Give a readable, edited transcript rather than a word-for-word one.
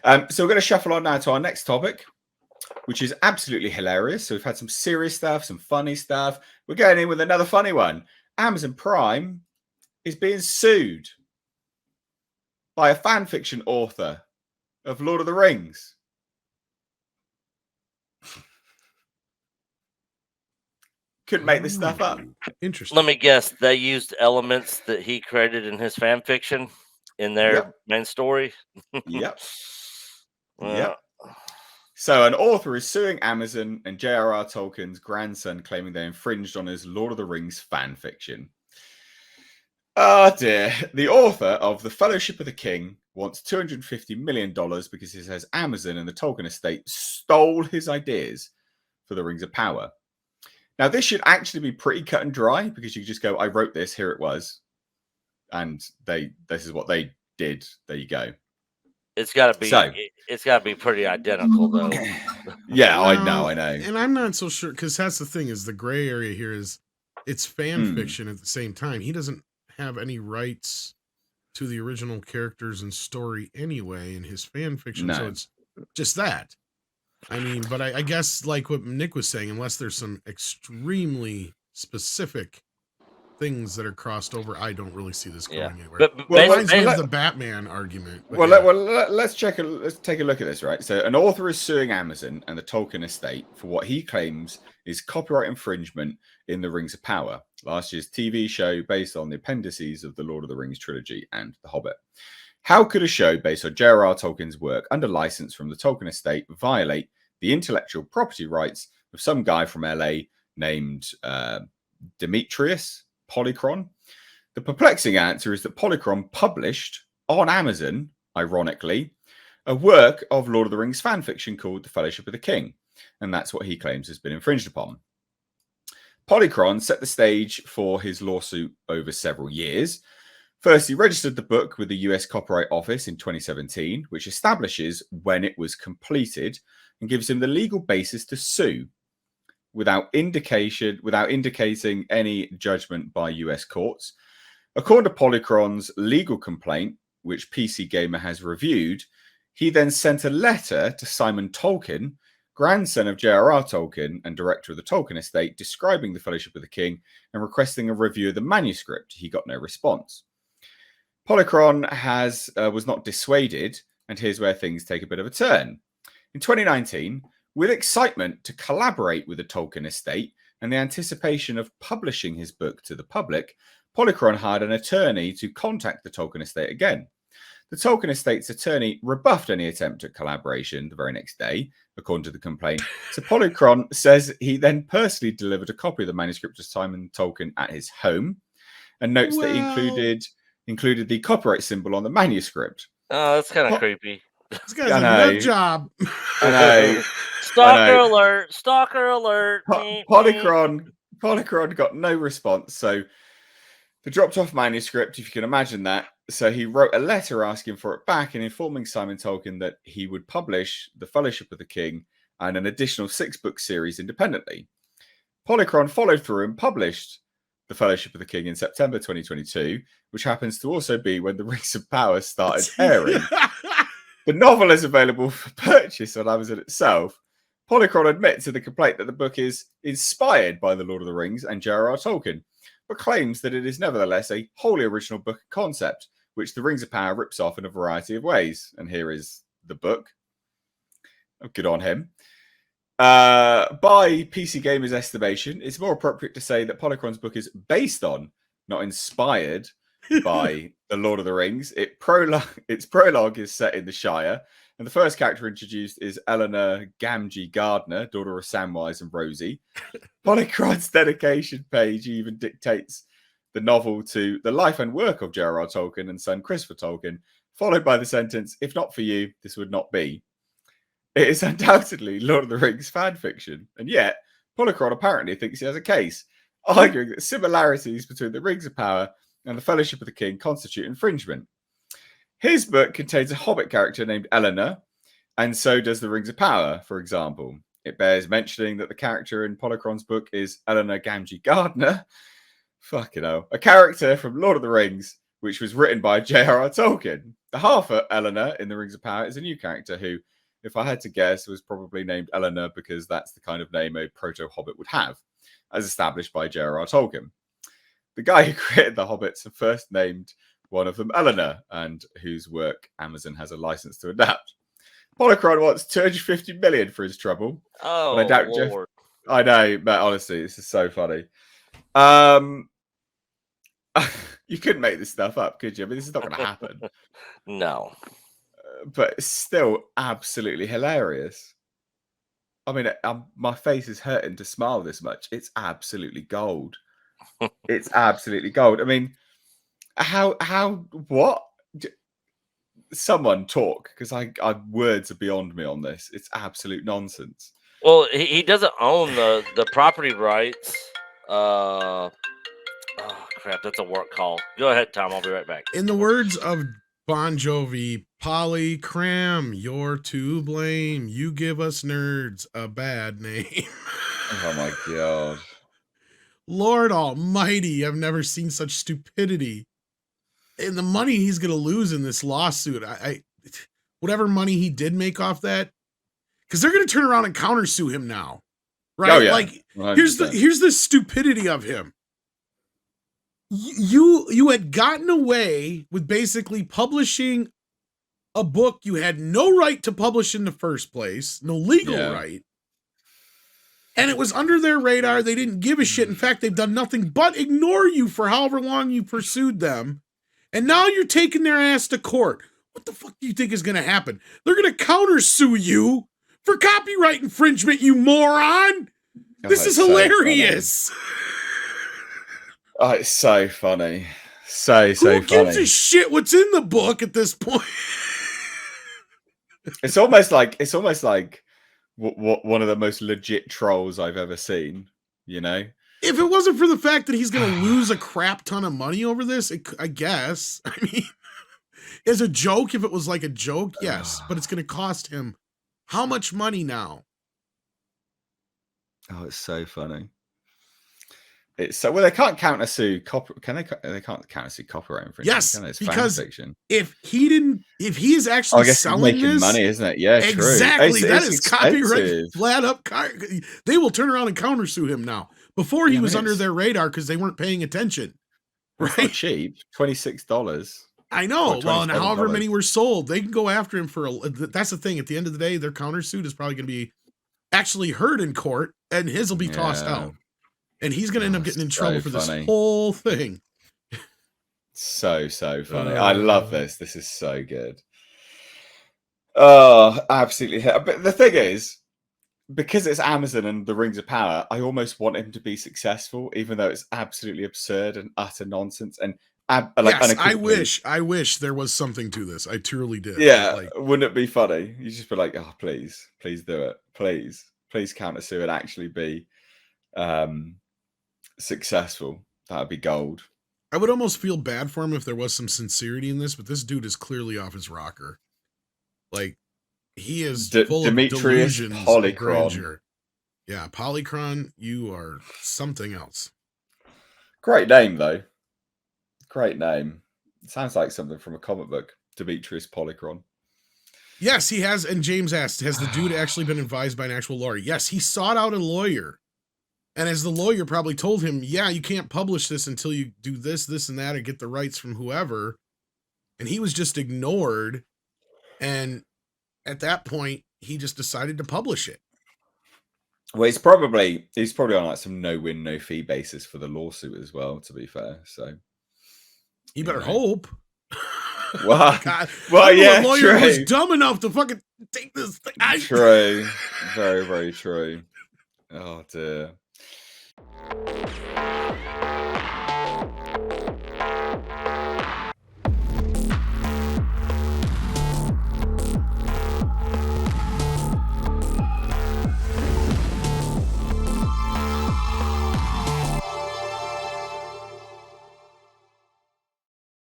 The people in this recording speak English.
So we're going to shuffle on now to our next topic, which is absolutely hilarious. So we've had some serious stuff, some funny stuff. We're going in with another funny one. Amazon Prime is being sued by a fan fiction author of Lord of the Rings. Couldn't make this stuff up. Interesting. Let me guess. They used elements that he created in his fan fiction in their main story. Yep. Well, Yep. So an author is suing Amazon and J.R.R. Tolkien's grandson, claiming they infringed on his Lord of the Rings fan fiction. Oh dear. The author of The Fellowship of the King wants $250 million because he says Amazon and the Tolkien estate stole his ideas for the Rings of Power. Now, this should actually be pretty cut and dry because you just go, I wrote this, here it was. And this is what they did. There you go. It's got to be. It's got to be pretty identical, though. Yeah, I know. And I'm not so sure because that's the thing is the gray area here is it's fan fiction at the same time. He doesn't have any rights to the original characters and story anyway in his fan fiction, so it's just that. I mean, but I guess like what Nick was saying, unless there's some extremely specific things that are crossed over, I don't really see this going anywhere. But reminds me of the Batman argument. Let's take a look at this, right? So an author is suing Amazon and the Tolkien estate for what he claims is copyright infringement in the Rings of Power, last year's TV show based on the appendices of the Lord of the Rings trilogy and The Hobbit. How could a show based on J.R.R. Tolkien's work under license from the Tolkien estate violate the intellectual property rights of some guy from LA named Demetrius Polychron? The perplexing answer is that Polychron published on Amazon, ironically, a work of Lord of the Rings fan fiction called The Fellowship of the King, and that's what he claims has been infringed upon. Polychron set the stage for his lawsuit over several years. First, he registered the book with the US Copyright Office in 2017, which establishes when it was completed and gives him the legal basis to sue without indicating any judgment by US courts. According to Polychron's legal complaint, which PC Gamer has reviewed, he then sent a letter to Simon Tolkien, grandson of J.R.R. Tolkien and director of the Tolkien estate, describing the Fellowship of the King and requesting a review of the manuscript. He got no response. Polychron was not dissuaded, and here's where things take a bit of a turn. In 2019, with excitement to collaborate with the Tolkien estate and the anticipation of publishing his book to the public, Polychron hired an attorney to contact the Tolkien estate again. The Tolkien estate's attorney rebuffed any attempt at collaboration the very next day, according to the complaint. So Polychron says he then personally delivered a copy of the manuscript to Simon Tolkien at his home and notes that he included the copyright symbol on the manuscript. Oh, that's kind of creepy. This guy's a nut job. I know. Stalker alert! Stalker alert! Polychron got no response. So the dropped off manuscript, if you can imagine that. So he wrote a letter asking for it back and informing Simon Tolkien that he would publish The Fellowship of the King and an additional 6-book series independently. Polychron followed through and published The Fellowship of the King in September 2022, which happens to also be when The Rings of Power started airing. The novel is available for purchase on Amazon itself. Polychron admits in the complaint that the book is inspired by The Lord of the Rings and J.R.R. Tolkien, but claims that it is nevertheless a wholly original book concept, which The Rings of Power rips off in a variety of ways. And here is the book. Oh, good on him. By PC Gamer's estimation, it's more appropriate to say that Polychron's book is based on, not inspired by The Lord of the Rings. Its prologue is set in the Shire, and the first character introduced is Eleanor Gamgee Gardner, daughter of Samwise and Rosie. Polychron's dedication page even dictates the novel to the life and work of J.R.R. Tolkien and son Christopher Tolkien, followed by the sentence, "If not for you, this would not be." It is undoubtedly Lord of the Rings fan fiction, and yet Polychron apparently thinks he has a case, arguing that similarities between the Rings of Power and the Fellowship of the King constitute infringement. His book contains a Hobbit character named Eleanor, and so does the Rings of Power, for example. It bears mentioning that the character in Polychron's book is Eleanor Gamgee Gardner, fucking hell, a character from Lord of the Rings, which was written by J.R.R. Tolkien. half of Eleanor in the Rings of Power is a new character who, if I had to guess, was probably named Eleanor because that's the kind of name a proto-Hobbit would have, as established by J.R.R. Tolkien. The guy who created the Hobbits first named one of them Eleanor, and whose work Amazon has a license to adapt. Polychron wants 250 million for his trouble. Oh, but I doubt Lord. I know, but honestly, this is so funny. You couldn't make this stuff up, could you? I mean, this is not going to happen. No. But it's still absolutely hilarious. I mean, my face is hurting to smile this much. It's absolutely gold. It's absolutely gold. I mean, what? Someone talk, because I words are beyond me on this. It's absolute nonsense. Well, he doesn't own the property rights. Oh crap, that's a work call. Go ahead, Tom. I'll be right back. In the words of Bon Jovi, Polycram, you're to blame. You give us nerds a bad name. Oh my god. Lord almighty, I've never seen such stupidity. And the money he's going to lose in this lawsuit, whatever money he did make off that, because they're going to turn around and countersue him now, right? Oh, yeah. Like 100%. here's the stupidity of him. You had gotten away with basically publishing a book you had no right to publish in the first place, no legal right. And it was under their radar. They didn't give a shit. In fact, they've done nothing but ignore you for however long you pursued them. And now you're taking their ass to court. What the fuck do you think is going to happen? They're going to countersue you for copyright infringement, you moron. This is hilarious. Oh, it's so funny. So funny. Who gives a shit what's in the book at this point? It's almost like one of the most legit trolls I've ever seen, you know? If it wasn't for the fact that he's going to lose a crap ton of money over this, I guess. I mean, as a joke, if it was like a joke, yes. But it's going to cost him how much money now? Oh, it's so funny. It's so well. They can't countersue Can they? They can't countersue copyright infringement. Yes, can they? It's because fan fiction. if he is actually I guess selling making this, money, isn't it? Yeah, exactly. True. That it's is copyright expensive. flat up. They will turn around and countersue him now. Before he was under their radar because they weren't paying attention. Right? It's not cheap. $26. I know. Well, and however many were sold, they can go after him for. That's the thing. At the end of the day, their countersuit is probably going to be actually heard in court, and his will be tossed out. And he's going to end up getting in trouble for this whole thing. So funny. I love this. This is so good. Oh, absolutely. But the thing is, because it's Amazon and the Rings of Power, I almost want him to be successful, even though it's absolutely absurd and utter nonsense. And yes, I wish there was something to this. I truly did. Yeah, wouldn't it be funny? You just be like, oh, please do it. Please countersue and actually be successful. That would be gold. I would almost feel bad for him if there was some sincerity in this, but this dude is clearly off his rocker. Like, he is full Demetrius of delusions. Polychron. Yeah, Polychron, you are something else. Great name, though. Great name. It sounds like something from a comic book. Demetrius Polychron. Yes, he has. And James asked, has the dude actually been advised by an actual lawyer? Yes, he sought out a lawyer. And as the lawyer probably told him, yeah, you can't publish this until you do this, this, and that, or get the rights from whoever. And he was just ignored. And at that point, he just decided to publish it. Well, he's probably on like some no-win, no-fee basis for the lawsuit as well, to be fair. So he better hope. Well, God, yeah, a lawyer was dumb enough to fucking take this thing. True. Very, very true. Oh dear.